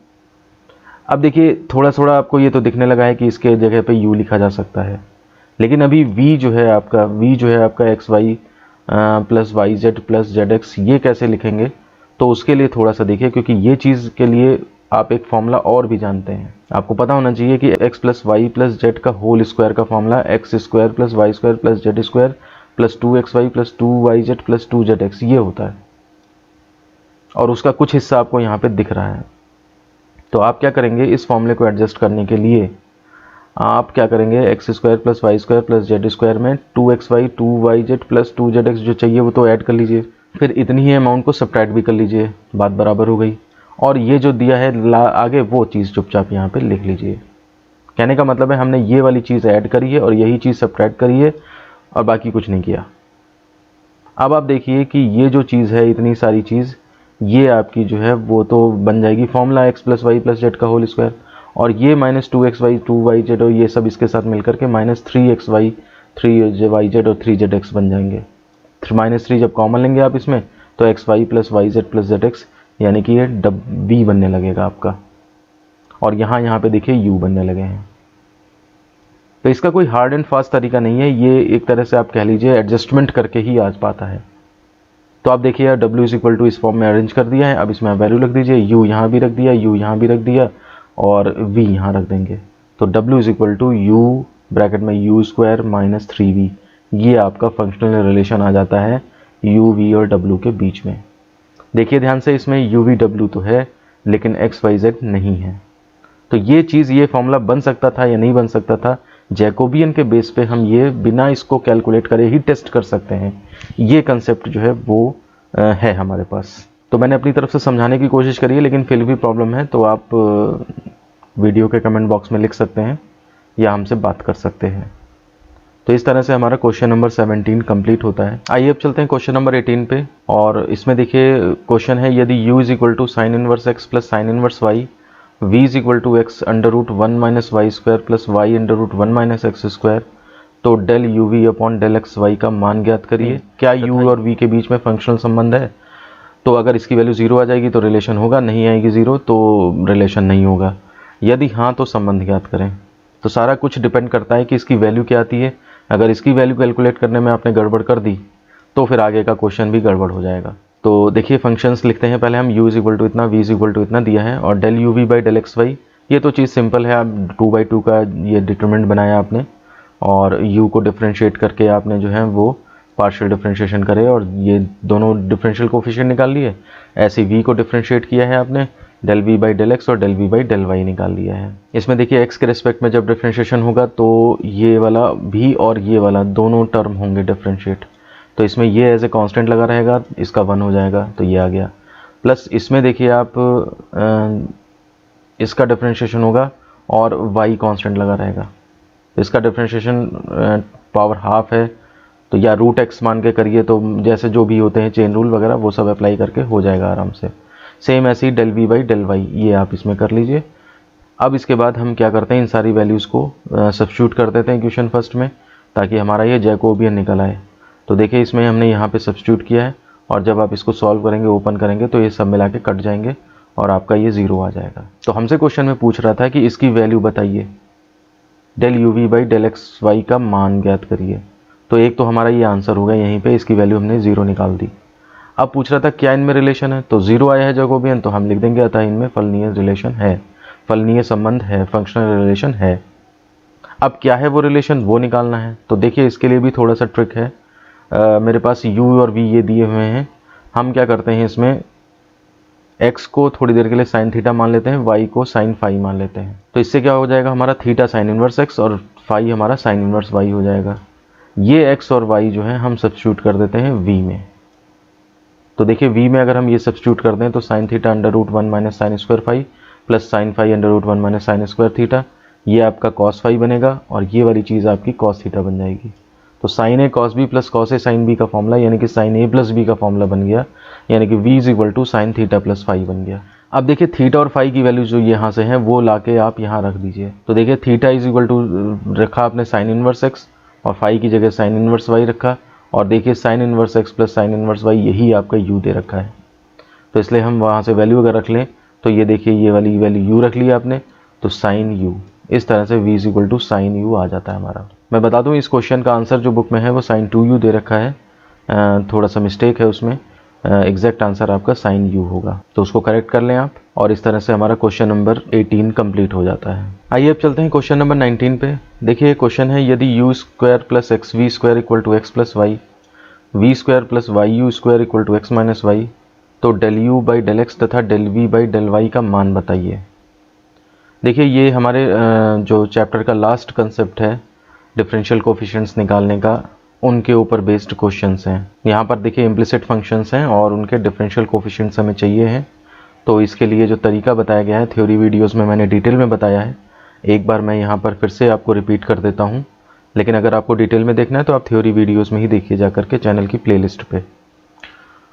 अब देखिए थोड़ा थोड़ा आपको ये तो दिखने लगा है कि इसके जगह पे u लिखा जा सकता है, लेकिन अभी v जो है आपका x y plus y z plus z x, ये कैसे लिखेंगे, तो उसके लिए थोड़ा सा देखिए, क्योंकि ये चीज़ के लिए आप एक फॉर्मूला और भी जानते हैं। आपको पता होना चाहिए कि x plus y plus z का होल स्क्वायर का formula x square plus y square plus z square plus 2xy plus 2yz plus 2zx ये होता है, और उसका कुछ हिस्सा आपको यहाँ पे दिख रहा है। तो आप क्या करेंगे, इस फॉर्मूले को एडजस्ट करने के लिए आप क्या करेंगे, x square plus y square plus z square में 2xy 2yz प्लस 2zx जो चाहिए वो तो ऐड कर लीजिए, फिर इतनी ही अमाउंट को सब्ट्रैक्ट भी कर लीजिए, बात बराबर हो गई। और ये जो दिया है आगे वो चीज़ चुपचाप यहाँ पे लिख लीजिए। कहने का मतलब है हमने ये वाली चीज़ ऐड करी है और यही चीज़ सब्ट्रैक्ट करी है, और बाकी कुछ नहीं किया। अब आप देखिए कि ये जो चीज़ है, इतनी सारी चीज़, ये आपकी जो है वो तो बन जाएगी formula x plus y plus z का होल स्क्वायर, और ये माइनस 2xy 2yz और ये सब इसके साथ मिलकर के माइनस 3xy 3yz और 3zx बन जाएंगे। माइनस 3 जब कॉमन लेंगे आप इसमें, तो xy plus yz plus zx, यानी कि ये v बनने लगेगा आपका। और यहाँ पे देखिए u बनने लगे हैं। तो इसका कोई हार्ड एंड फास्ट तरीका नहीं है, ये एक तरह से आप कह लीजिए एडजस्टमेंट करके ही आ पाता है। तो आप देखिए यार w इज इक्वल टू इस फॉर्म में अरेंज कर दिया है। अब इसमें आप वैल्यू रख दीजिए, u यहाँ भी रख दिया, u यहाँ भी रख दिया और v यहाँ रख देंगे। तो w is equal to u bracket में u स्क्वायर माइनस 3v, ये आपका फंक्शनल रिलेशन आ जाता है u v और w के बीच में। देखिए ध्यान से, इसमें u v w तो है लेकिन x y z नहीं है। तो ये चीज़, ये फॉर्मूला बन सकता था या नहीं बन सकता था, जैकोबियन के बेस पे हम ये बिना इसको कैलकुलेट करे ही टेस्ट कर सकते हैं। ये कंसेप्ट जो है वो है हमारे पास। तो मैंने अपनी तरफ से समझाने की कोशिश करी है, लेकिन फिर भी प्रॉब्लम है तो आप वीडियो के कमेंट बॉक्स में लिख सकते हैं या हमसे बात कर सकते हैं। तो इस तरह से हमारा क्वेश्चन नंबर 17 कंप्लीट होता है। आइए अब चलते हैं क्वेश्चन नंबर 18 पे। और इसमें देखिए क्वेश्चन है, यदि u is equal to sine inverse x plus sine inverse y, v is equal to x under root 1 minus y square plus y under root 1 minus x square, तो del u v upon del x y का मान ज्ञात करिए। क्या u और v के बीच में functional संबंध है? तो अगर इसकी वैल्यू 0 आ जाएगी तो रिलेशन होगा, नहीं आएगी 0 तो रिलेशन नहीं होगा। यदि हाँ तो संबंध ज्ञात करें। तो सारा कुछ डिपेंड करता है कि इसकी वैल्यू क्या आती है। अगर इसकी वैल्यू कैलकुलेट करने में आपने गड़बड़ कर दी तो फिर आगे का क्वेश्चन भी गड़बड़ हो जाएगा। तो देखिए फंक्शंस लिखते हैं पहले हम, u इज इक्वल टू इतना, v इज इक्वल टू इतना दिया है और del u v by del x y, ये तो चीज़ सिंपल है। आप 2/2 का ये डिटरमिनेंट बनाया आपने और u को डिफरेंशिएट करके आपने जो है वो पार्शियल डिफरेंशिएशन करे और ये दोनों डिफरेंशियल कोफिशिएंट निकाल लिए। ऐसे v को डिफरेंशिएट किया है आपने, del v by del x और del v by del y निकाल लिया है। इसमें देखिए x के रिस्पेक्ट में जब डिफरेंशिएशन होगा तो ये वाला v और ये वाला दोनों टर्म होंगे डिफरेंशिएट, तो इसमें ये एज ए कांस्टेंट लगा रहेगा, इसका 1 हो जाएगा तो ये आ गया। प्लस इसमें देखिए आप इसका डिफरेंशिएशन होगा और y कांस्टेंट लगा रहेगा, तो इसका डिफरेंशिएशन पावर हाफ है तो या रूट x मान के करिए, तो जैसे जो भी होते हैं चेन रूल वगैरह वो सब अप्लाई करके हो जाएगा आराम से। सेम ऐसे ही del v by del y, ये आप इसमें कर लीजिए। अब इसके बाद हम क्या करते हैं, इन सारी वैल्यूज़ को सब्स्टिट्यूट कर देते हैं इक्वेशन फर्स्ट में, ताकि हमारा ये जैकोबियन निकल आए। तो देखिए इसमें हमने यहाँ पे सब्स्टिट्यूट किया है और जब आप इसको सॉल्व करेंगे, ओपन करेंगे तो ये सब मिला के कट जाएंगे और आपका ये 0 आ जाएगा। तो हमसे क्वेश्चन में पूछ रहा था कि इसकी वैल्यू बताइए, del u v by del x y का मान ज्ञात करिए। तो एक तो हमारा ये आंसर होगा, यहीं पे इसकी वैल्यू हमने 0 निकाल दी। अब पूछ रहा था क्या इनमें रिलेशन है, तो 0 आया है जैकोबियन, तो हम लिख देंगे अतः इनमें फलनीय रिलेशन है, फलनीय संबंध है, फंक्शनल रिलेशन है। अब क्या है वो रिलेशन, वो निकालना है। तो देखिए इसके लिए भी थोड़ा सा ट्रिक है। मेरे पास u और v ये दिए हुए हैं, हम क्या करते हैं इसमें x को थोड़ी देर के लिए साइन थीटा मान लेते हैं, y को साइन फाई मान लेते हैं। तो इससे क्या हो जाएगा, हमारा थीटा साइन इनवर्स x और फाई हमारा साइन इनवर्स y हो जाएगा। ये x और y जो है हम सब्स्टिट्यूट कर देते हैं v में। तो देखिए v में अगर हम ये सब्स्टिट्यूट कर दें तो sine theta under root 1 minus sine square phi plus sine phi under root 1 minus sine square theta, ये आपका कॉस फाई बनेगा और ये वाली चीज़ आपकी कॉस थीटा बन जाएगी। तो sine A cos B plus cos A sine B का फॉर्मूला यानी कि साइन ए प्लस बी का फॉर्मूला बन गया, यानी कि v is equal to sine theta plus phi बन गया। अब देखिए थीटा और फाई की वैल्यू जो यहाँ से हैं वो लाके आप यहाँ रख दीजिए। तो देखिए थीटा इज इक्वल टू रखा आपने साइन इनवर्स एक्स और फाई की जगह साइन इनवर्स वाई रखा, और देखिए sine inverse x plus sine inverse y यही आपका u दे रखा है। तो इसलिए हम वहाँ से वैल्यू अगर रख लें तो ये देखिए ये वाली वैल्यू u रख ली आपने, तो साइन u, इस तरह से v is equal to sine u आ जाता है हमारा। मैं बता दूं इस क्वेश्चन का आंसर जो बुक में है वो साइन 2u दे रखा है, थोड़ा सा मिस्टेक है उसमें, एग्जैक्ट आंसर आपका साइन u होगा, तो उसको करेक्ट कर लें आप। और इस तरह से हमारा क्वेश्चन नंबर 18 कंप्लीट हो जाता है। आइए अब चलते हैं क्वेश्चन नंबर 19 पे। देखिए क्वेश्चन है, यदि u square plus x v square equal to x plus y, v square plus y u square equal to x minus y, तो del u by del x तथा del v by del y का मान बताइए। देखिए ये हमारे जो chapter का लास्ट कंसेप्ट है डिफरेंशियल कोफिशिएंट्स निकालने का, उनके ऊपर बेस्ड क्वेश्चंस हैं। यहाँ पर देखिए इम्प्लिसिट फंक्शंस हैं और उनके डिफरेंशियल कोफिशिएंट्स हमें चाहिए हैं। तो इसके लिए जो तरीका बताया गया है थ्योरी वीडियोस में मैंने डिटेल में बताया है, एक बार मैं यहाँ पर फिर से आपको रिपीट कर देता हूँ। लेकिन अगर आपको डिटेल में देखना है तो आप थ्योरी वीडियोज़ में ही देखिए जा करके चैनल की प्लेलिस्ट पे।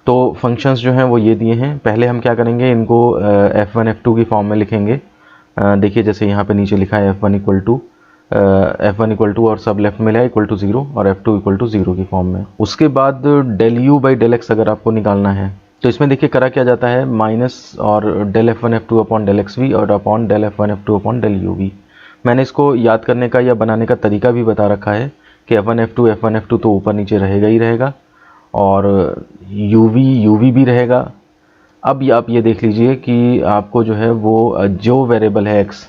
तो फंक्शंस जो हैं वो ये दिए हैं। पहले हम क्या करेंगे, इनको f1 f2 की फॉर्म में लिखेंगे। देखिए जैसे यहाँ पे नीचे लिखा है f1 इक्वल टू और सब लेफ्ट में लिखा है इक्वल टू 0 और f2 इक्वल टू 0 की फॉर्म में। उसके बाद del u by del x अगर आपको निकालना है तो इसमें देखिए करा क्या जाता है, माइनस और del F1 F2 upon del XV और upon del F1 F2 upon del UV। मैंने इसको याद करने का या बनाने का तरीका भी बता रखा है कि F1 F2 तो ऊपर नीचे रहेगा ही रहेगा और UV भी रहेगा। अब आप ये देख लीजिए कि आपको जो है वो जो वेरिएबल है x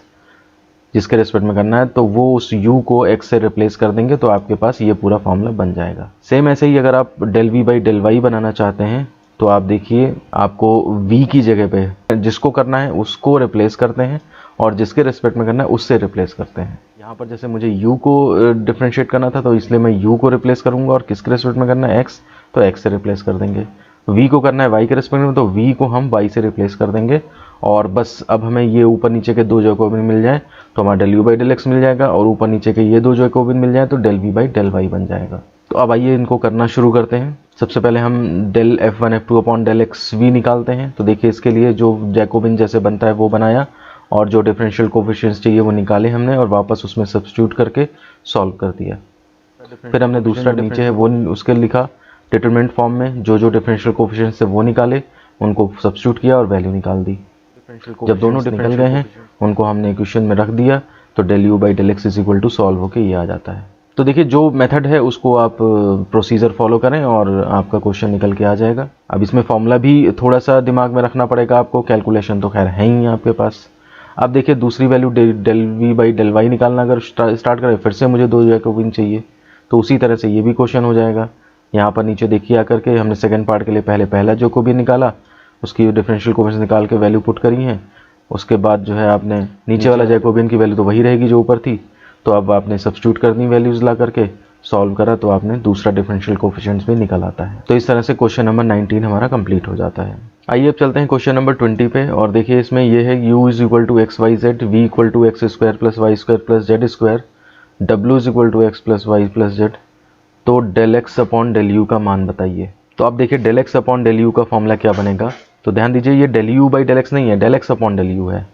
जिसके रेस्पेक्ट में करना है तो वो उस u को x से रिप्लेस कर देंगे तो आपके पास ये पूरा फॉर्मूला बन जाएगा। सेम ऐसे ही अगर आप del v by del y बनाना चाहते हैं तो आप देखिए आपको v की जगह पे जिसको करना है उसको रिप्लेस करते हैं और जिसके रेस्पेक्ट में करना है उससे रिप्लेस करते हैं। यहाँ पर जैसे मुझे u को डिफ्रेंशिएट करना था तो इसलिए मैं u को रिप्लेस करूँगा और किसके रेस्पेक्ट में करना है x, तो x से रिप्लेस कर देंगे। v को करना है y के रेस्पेक्ट में तो v को हम y से रिप्लेस कर देंगे और बस अब हमें ये ऊपर नीचे के दो जैकोबिन मिल जाए तो हमारा del u by del x मिल जाएगा और ऊपर नीचे के ये दो जैकोबिन मिल जाए तो del v by del y बन जाएगा। तो अब आइए इनको करना शुरू करते हैं। सबसे पहले हम del F1 F2 upon del XV निकालते हैं। तो देखिए इसके लिए जो जैकोबिन जैसे बनता है वो बनाया और जो डिफरेंशियल कोफिशिएंट्स चाहिए वो निकाले हमने और वापस उसमें सब्स्टिट्यूट करके सॉल्व कर दिया। फिर हमने दूसरा नीचे है वो उसके लिखा डिटरमिनेंट फॉर्म में, जो डिफरेंशियल कोफिशिएंट्स थे वो निकाले, उनको सब्स्टिट्यूट किया और वैल्यू निकाल दी। जब दोनों निकल गए हैं उनको हमने इक्वेशन में रख दिया तो del u by del x is equal to solve होके ये आ जाता है। तो देखिए जो मेथड है उसको आप प्रोसीजर फॉलो करें और आपका क्वेश्चन निकल के आ जाएगा। अब इसमें फॉर्मूला भी थोड़ा सा दिमाग में रखना पड़ेगा आपको, कैलकुलेशन तो खैर है ही आपके पास। अब देखिए दूसरी value del v by del y निकालना अगर स्टार्ट करें फिर से मुझे दो जैकोबिन चाहिए तो उसी तरह से ये भी क्वेश्चन हो जाएगा। यहाँ पर नीचे देखिए आकर के हमने सेकेंड पार्ट के लिए पहले पहला जैकोबिन निकाला, उसकी डिफरेंशियल कोफिशिएंट निकाल के वैल्यू पुट करी है। उसके बाद जो है आपने नीचे वाला जैकोबिन की वैल्यू तो वही रहेगी जो ऊपर थी, तो अब आपने सब्स्टिट्यूट करनी वैल्यूज ला करके सॉल्व करा तो आपने दूसरा डिफरेंशियल कोफिशिएंट्स भी निकल आता है। तो इस तरह से क्वेश्चन नंबर 19 हमारा कंप्लीट हो जाता है। आइए अब चलते हैं क्वेश्चन नंबर 20 पे और देखिए इसमें ये है u is equal to x y z, v equal to x square plus y square plus z square, डब्ल्यू is equal to x plus y plus z. तो del x upon del u का मान बताइए। तो आप देखिए del x upon del u का formula क्या बनेगा। तो ध्यान दीजिए ये del u by del x नहीं है, del x upon del u है।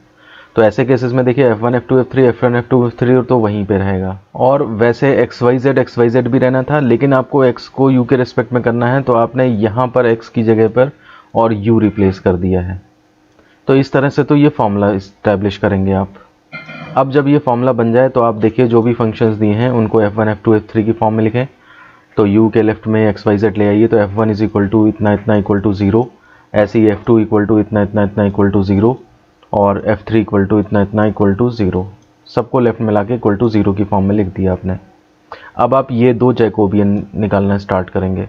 तो ऐसे केसेस में देखिए F1 F2 F3 F1 F2 F3 तो वहीं पे रहेगा। और वैसे XYZ भी रहना था लेकिन आपको x को u के रिस्पेक्ट में करना है तो आपने यहाँ पर x की जगह पर और u रिप्लेस कर दिया है। तो इस तरह से तो ये फॉर्मूला इस्टेब्लिश करेंगे आप। अब जब ये फॉर्मूला बन जाए तो आप देखिए जो भी फंक्शंस दिए हैं उनको F1 F2 F3 की फॉर्म में लिखें। तो u के लेफ्ट में XYZ ले आइए तो F1 इज इक्वल टू इतना इतना इक्वल टू 0, ऐसे ही F2 इक्वल टू इतना इतना इतना इक्वल टू 0 और F3 इक्वल टू इतना इतना इक्वल टू 0, सबको लेफ्ट में लाके इक्वल टू 0 की फॉर्म में लिख दिया आपने। अब आप ये दो जैकोबियन निकालना स्टार्ट करेंगे।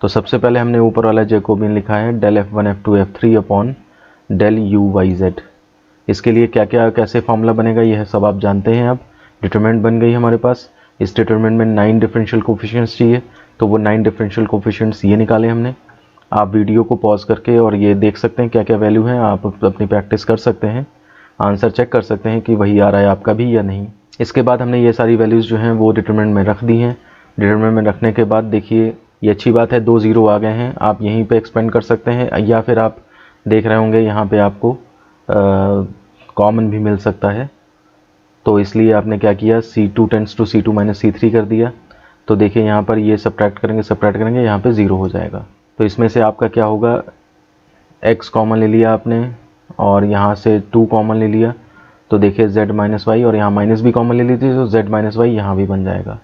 तो सबसे पहले हमने ऊपर वाला जैकोबियन लिखा है del F1 F2 F3 upon del UYZ। इसके लिए क्या क्या कैसे फॉर्मूला बनेगा यह सब आप जानते हैं। अब डिटरमिनेंट बन गई हमारे पास। इस डिटरमिनेंट में 9 डिफरेंशियल कोफिशिएंट्स चाहिए तो वो 9 डिफरेंशियल कोफिशिएंट्स ये निकाले हमने। आप वीडियो को पॉज करके और ये देख सकते हैं क्या क्या वैल्यू है, आप अपनी प्रैक्टिस कर सकते हैं, आंसर चेक कर सकते हैं कि वही आ रहा है आपका भी या नहीं। इसके बाद हमने ये सारी वैल्यूज़ जो हैं वो डिटरमिनेंट में रख दी हैं। डिटरमिनेंट में रखने के बाद देखिए ये अच्छी बात है 2 0 आ गए हैं, आप यहीं पे एक्सपेंड कर सकते हैं या फिर आप देख रहे होंगे यहाँ पे आपको कॉमन भी मिल सकता है। तो इसलिए आपने क्या किया C2 tends to C2 minus C3 कर दिया। तो देखिए यहाँ पर ये सब्ट्रैक्ट करेंगे यहाँ पे 0 हो जाएगा। तो इसमें से आपका क्या होगा, x कॉमन ले लिया आपने और यहाँ से 2 कॉमन ले लिया तो देखिए z माइनस वाई और यहाँ माइनस भी कॉमन ले लीजिए तो z माइनस वाई यहाँ भी बन जाएगा।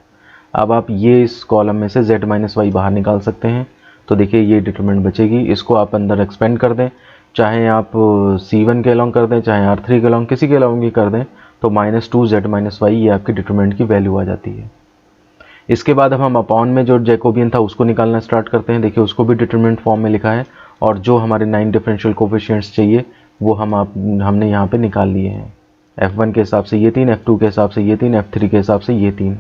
अब आप ये इस कॉलम में से z माइनस वाई बाहर निकाल सकते हैं। तो देखिए ये डिटरमिनेंट बचेगी, इसको आप अंदर एक्सपेंड कर दें, चाहे आप C1 के अलॉन्ग कर दें चाहे R3 के अलॉन्ग किसी के अलॉन्ग ही कर दें तो -2z माइनस वाई ये आपकी डिटरमिनेंट की वैल्यू आ जाती है। इसके बाद अब हम अपॉन में जो जैकोबियन था उसको निकालना स्टार्ट करते हैं। देखिए उसको भी डिटरमिनेंट फॉर्म में लिखा है और जो हमारे 9 डिफरेंशियल कोफिशिएंट्स चाहिए वो हमने यहाँ पे निकाल लिए हैं। F1 के हिसाब से ये 3, F2 के हिसाब से ये 3, F3 के हिसाब से ये 3।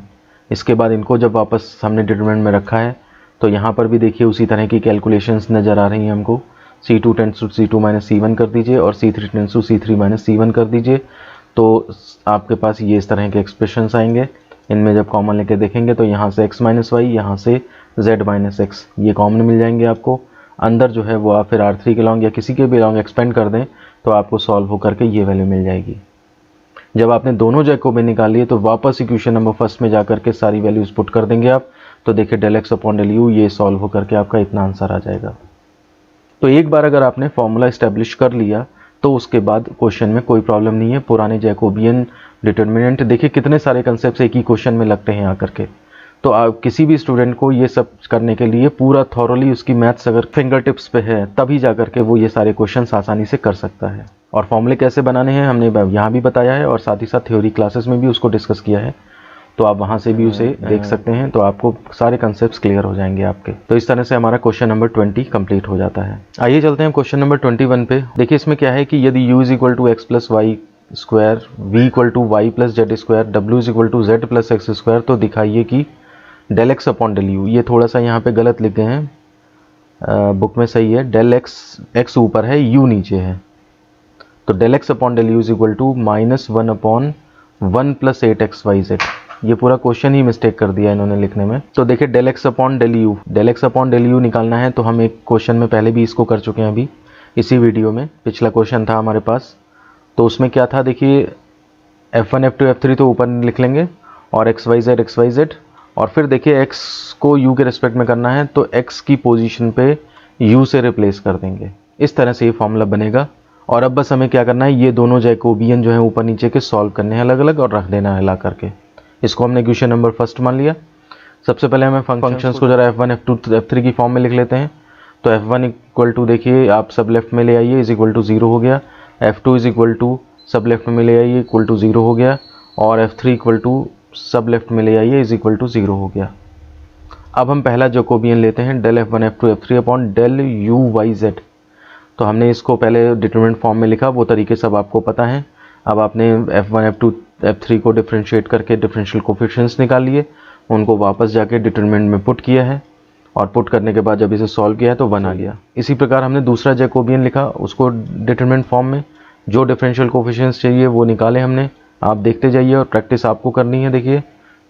इसके बाद इनको जब वापस हमने डिटरमिनेंट में रखा है तो यहाँ पर भी देखिए उसी तरह की कैलकुलेशंस नज़र आ रही हैं हमको। C2 tends to C2 minus C1 कर दीजिए और C3 tends to C3 minus C1 कर दीजिए। तो आपके पास ये इस तरह के एक्सप्रेशंस आएंगे। इनमें जब कॉमन लेके देखेंगे तो यहाँ से x माइनस वाई, यहाँ से z माइनस एक्स ये कॉमन मिल जाएंगे आपको। अंदर जो है वो आप फिर R3 के लॉन्ग या किसी के भी लॉन्ग एक्सपेंड कर दें तो आपको सॉल्व होकर के ये वैल्यू मिल जाएगी। जब आपने दोनों जैकोबियन निकाल लिए तो वापस इक्वेशन नंबर फर्स्ट में जाकर के सारी वैल्यूज पुट कर देंगे आप। तो देखिए del x upon del u ये सॉल्व होकर के आपका इतना आंसर आ जाएगा। तो एक बार अगर आपने फॉर्मूला इस्टेब्लिश कर लिया तो उसके बाद क्वेश्चन में कोई प्रॉब्लम नहीं है। पुराने जैकोबियन, डिटर्मिनेंट, देखिए कितने सारे कंसेप्ट एक ही क्वेश्चन में लगते हैं आकर के। तो आप किसी भी स्टूडेंट को ये सब करने के लिए पूरा थॉरोली उसकी मैथ्स अगर फिंगर टिप्स पे है तभी जा करके वो ये सारे क्वेश्चंस आसानी से कर सकता है। और फॉर्मूले कैसे बनाने हैं हमने यहाँ भी बताया है और साथ ही साथ थ्योरी क्लासेस में भी उसको डिस्कस किया है, तो आप वहाँ से भी उसे देख सकते हैं, तो आपको सारे कंसेप्ट्स क्लियर हो जाएंगे आपके। तो इस तरह से हमारा क्वेश्चन नंबर 20 कंप्लीट हो जाता है। आइए चलते हैं क्वेश्चन नंबर 21 पे। देखिए इसमें क्या है कि यदि u is equal to x plus y square, v equal to y plus z square, w is equal to z plus x square, तो दिखाइए कि del x upon del u, ये थोड़ा सा यहाँ पे गलत लिख गए हैं, बुक में सही है, डेल एक्स ऊपर है, यू नीचे है, तो del x upon del u is equal to -1 upon 1 plus 8xyz। ये पूरा क्वेश्चन ही मिस्टेक कर दिया इन्होंने लिखने में। तो देखिए del x upon del u निकालना है, तो हम एक क्वेश्चन में पहले भी इसको कर चुके हैं, अभी इसी वीडियो में पिछला क्वेश्चन था हमारे पास। तो उसमें क्या था, देखिए f1 f2 f3 तो ऊपर लिख लेंगे और xyz, और फिर देखिए x को u के रिस्पेक्ट में करना है तो x की पोजीशन पे u से रिप्लेस कर देंगे। इस तरह से ये फॉर्मूला बनेगा। और अब बस हमें क्या करना है, ये दोनों जैकोबियन जो है ऊपर नीचे के सॉल्व करने हैं अलग अलग और रख देना है ला करके। इसको हमने क्वेश्चन नंबर फर्स्ट मान लिया। सबसे पहले हमें फंक्शंस को जरा f1 f2 f3 की फॉर्म में लिख लेते हैं। तो f1 इक्वल टू, देखिए आप सब लेफ्ट में ले आइए, इज इक्वल टू 0 हो गया। f2 इज इक्वल टू सब लेफ्ट में ले आइए, इक्वल टू 0 हो गया। और f3 इक्वल टू सब लेफ्ट में ले आइए, इज इक्वल टू 0 हो गया। अब हम पहला जैकोबियन लेते हैं, del f1 f2 f3 upon del u y z। तो हमने इसको पहले डिटरमिनेंट फॉर्म में लिखा, वो तरीके सब आपको पता है। अब आपने f1 f2 f3 को डिफरेंशिएट करके डिफरेंशियल कोफिशिएंट्स निकाल लिए, उनको वापस जाके डिटरमिनेंट में पुट किया है, और पुट करने के बाद जब इसे सॉल्व किया है तो 1 आ गया। इसी प्रकार हमने दूसरा जैकोबियन लिखा, उसको डिटरमिनेंट फॉर्म में जो डिफरेंशियल कोफिशिएंट्स चाहिए वो निकाले हमने। आप देखते जाइए और प्रैक्टिस आपको करनी है। देखिए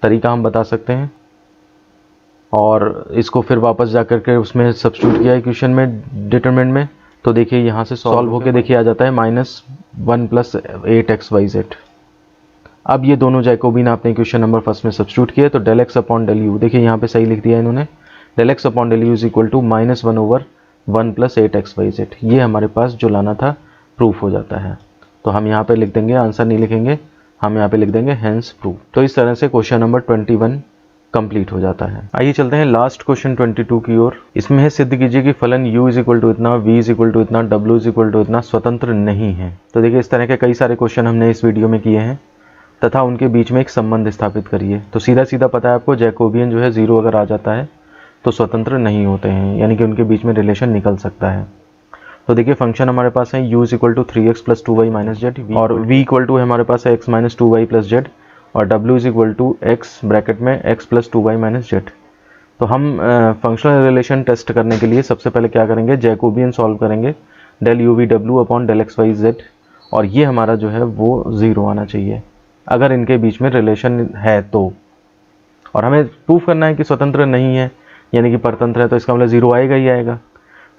तरीका हम बता सकते हैं, और इसको फिर वापस जा करके उसमें सब्स्टिट्यूट किया है इक्वेशन में, डिटरमिनेंट में। तो देखिए यहाँ से सॉल्व होके देखिए आ जाता है -1 प्लस 8xyz। अब ये दोनों जैकोबियन आपने इक्वेशन नंबर फर्स्ट में सब्स्टिट्यूट किया, तो del x upon del u, देखिए यहाँ पे सही लिख दिया इन्होंने, del x upon del u is equal to -1 over 1 plus 8xyz। ये हमारे पास जो लाना था प्रूफ हो जाता है। तो हम यहाँ पे लिख देंगे, आंसर नहीं लिखेंगे, हम यहाँ पे लिख देंगे हेंस प्रूफ। तो इस तरह से क्वेश्चन नंबर 21 कंप्लीट हो जाता है। आइए चलते हैं लास्ट क्वेश्चन 22 की ओर। इसमें है सिद्ध कीजिए कि फलन u इज इक्वल टू इतना, v इज इक्वल टू इतना, w इज इक्वल टू इतना स्वतंत्र नहीं है। तो देखिए इस तरह के कई सारे क्वेश्चन हमने इस वीडियो में किए हैं, तथा उनके बीच में एक संबंध स्थापित करिए। तो सीधा सीधा पता है आपको, जैकोबियन जो है 0 अगर आ जाता है तो स्वतंत्र नहीं होते हैं, यानी कि उनके बीच में रिलेशन निकल सकता है। तो देखिए फंक्शन हमारे पास है u is equal to 3x plus 2y minus z, और v इक्वल टू हमारे पास है x minus 2y plus z, और w is equal to x bracket में x plus 2y minus z. तो हम फंक्शनल रिलेशन टेस्ट करने के लिए सबसे पहले क्या करेंगे, जैकोबियन सॉल्व करेंगे, del u v w upon del x y z, और ये हमारा जो है वो 0 आना चाहिए अगर इनके बीच में रिलेशन है तो। और हमें प्रूफ करना है कि स्वतंत्र नहीं है, यानी कि परतंत्र है, तो इसका मतलब 0 आएगा ही आएगा।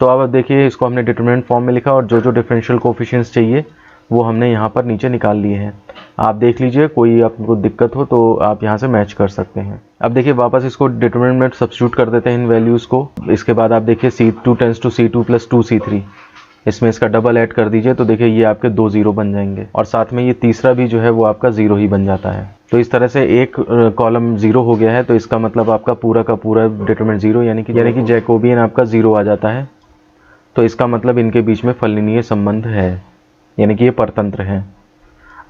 तो अब देखिए इसको हमने डिटरमिनेंट फॉर्म में लिखा, और जो जो डिफरेंशियल कोफिशिएंट्स चाहिए वो हमने यहाँ पर नीचे निकाल लिए हैं। आप देख लीजिए, कोई आपको दिक्कत हो तो आप यहाँ से मैच कर सकते हैं। अब देखिए वापस इसको डिटरमिनेंट में सब्स्टिट्यूट कर देते हैं इन वैल्यूज़ को। इसके बाद आप देखिए C2 tense to C2 plus 2C3, इसमें इसका डबल ऐड कर दीजिए, तो देखिए ये आपके 2 0 बन जाएंगे, और साथ में ये तीसरा भी जो है वो आपका 0 ही बन जाता है। तो इस तरह से एक कॉलम 0 हो गया है, तो इसका मतलब आपका पूरा का पूरा डिटरमिनेंट 0, यानी कि जैकोबियन आपका 0 आ जाता है। तो इसका मतलब इनके बीच में फलनीय संबंध है, यानी कि ये परतंत्र हैं।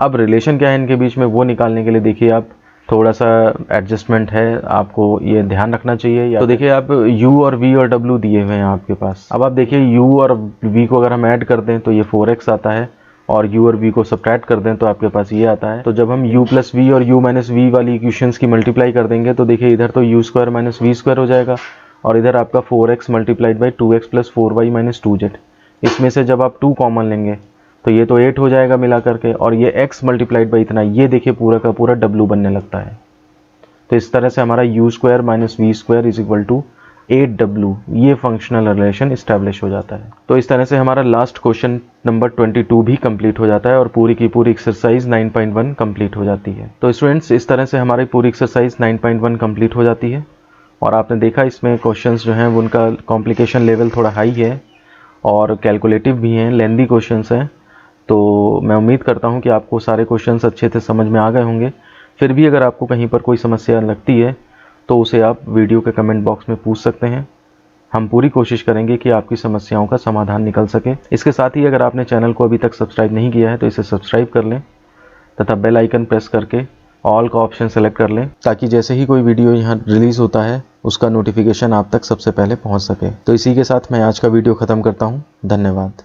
अब रिलेशन क्या है इनके बीच में वो निकालने के लिए देखिए आप थोड़ा सा एडजस्टमेंट है, आपको ये ध्यान रखना चाहिए। तो देखिए आप u और v और w दिए हुए हैं आपके पास। अब आप देखिए u और v को अगर हम ऐड कर दें तो ये 4x आता है, और u और v को सब्ट्रैक्ट कर दें तो आपके पास ये आता है। तो जब हम u प्लस v और u माइनस v वाली इक्वेशंस की मल्टीप्लाई कर देंगे तो देखिए इधर तो u square minus v square हो जाएगा, और इधर आपका 4x multiplied by 2x plus 4y minus 2z। इसमें से जब आप 2 कॉमन लेंगे तो ये तो 8 हो जाएगा मिला करके, और ये x मल्टीप्लाइड बाई इतना, ये देखिए पूरा का पूरा w बनने लगता है। तो इस तरह से हमारा u square minus v square is equal to 8w, ये फंक्शनल रिलेशन इस्टेब्लिश हो जाता है। तो इस तरह से हमारा लास्ट क्वेश्चन नंबर 22 भी कंप्लीट हो जाता है, और पूरी की पूरी एक्सरसाइज 9.1 कंप्लीट हो जाती है। तो स्टूडेंट्स इस तरह से हमारी पूरी एक्सरसाइज 9.1 कंप्लीट हो जाती है, और आपने देखा इसमें क्वेश्चंस जो हैं उनका कॉम्प्लिकेशन लेवल थोड़ा हाई है, और कैलकुलेटिव भी हैं, लेंदी क्वेश्चंस हैं। तो मैं उम्मीद करता हूं कि आपको सारे क्वेश्चंस अच्छे से समझ में आ गए होंगे। फिर भी अगर आपको कहीं पर कोई समस्या लगती है तो उसे आप वीडियो के कमेंट बॉक्स में पूछ सकते हैं। हम पूरी कोशिश करेंगे कि आपकी समस्याओं का समाधान निकल सके। इसके साथ ही अगर आपने चैनल को अभी तक सब्सक्राइब नहीं किया है तो इसे सब्सक्राइब कर लें तथा बेल आइकन प्रेस करके ऑल का ऑप्शन सेलेक्ट कर लें, ताकि जैसे ही कोई वीडियो यहाँ रिलीज़ होता है उसका नोटिफिकेशन आप तक सबसे पहले पहुँच सके। तो इसी के साथ मैं आज का वीडियो ख़त्म करता हूँ। धन्यवाद।